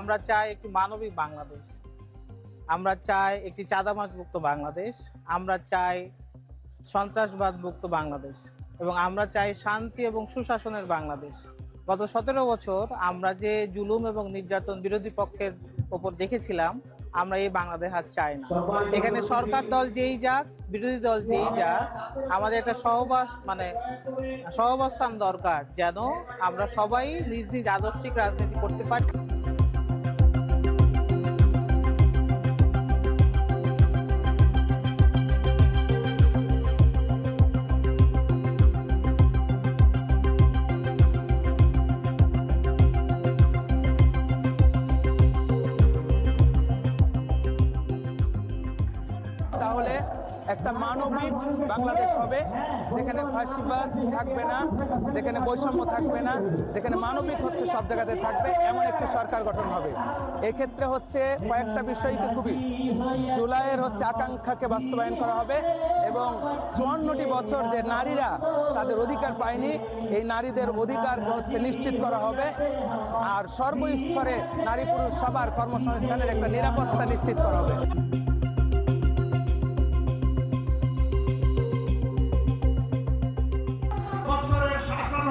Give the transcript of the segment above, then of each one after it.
আমরা চাই একটি মানবিক বাংলাদেশ, আমরা চাই একটি চাঁদাবাজ মুক্ত বাংলাদেশ, আমরা চাই সন্ত্রাসবাদ মুক্ত বাংলাদেশ এবং আমরা চাই শান্তি এবং সুশাসনের বাংলাদেশ। গত 17 বছর আমরা যে জুলুম এবং নির্যাতন বিরোধী পক্ষের ওপর দেখেছিলাম, আমরা এই বাংলাদেশ আর চাই না। এখানে সরকার দল যেই যাক, বিরোধী দল যেই যাক, আমাদের একটা সহাবস্থান দরকার, যেন আমরা সবাই নিজ নিজ আদর্শিক রাজনীতি করতে পারি। তাহলে একটা মানবিক বাংলাদেশ হবে, যেখানে ফাঁসিবাদ থাকবে না, যেখানে বৈষম্য থাকবে না, যেখানে মানবিক হচ্ছে সব জায়গাতে থাকবে, এমন একটি সরকার গঠন হবে। এক্ষেত্রে হচ্ছে কয়েকটা বিষয়কে খুবই জুলাইয়ের আকাঙ্ক্ষাকে বাস্তবায়ন করা হবে এবং 54টি বছর যে নারীরা তাদের অধিকার পায়নি, এই নারীদের অধিকারকে নিশ্চিত করা হবে। আর সর্বস্তরে নারী পুরুষ সবার কর্মসংস্থানের একটা নিরাপত্তা নিশ্চিত করা হবে।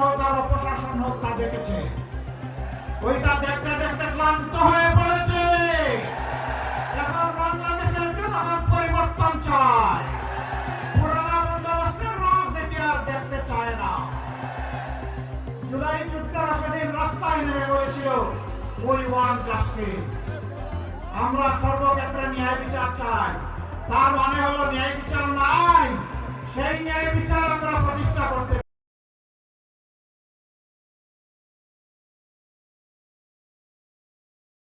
হোক আর অপশাসন হোক, তা দেখেছে। ওইটা দেখতে দেখতে ক্লান্ত হয়ে পড়েছে। এখন বাংলাদেশের জনগণ পরিবর্তন চায়, পুরানা বন্দোবস্তের রাজনীতি আর দেখতে চায় না। জুলাই যুদ্ধের সেদিন রাস্তায় নেমে বলেছিল, উই ওয়ান্ট জাস্টিস। আমরা সর্বক্ষেত্রে ন্যায় বিচার চাই। তার মানে হলো ন্যায় বিচার নাই, সেই ন্যায় বিচার আমরা প্রতিষ্ঠা করতে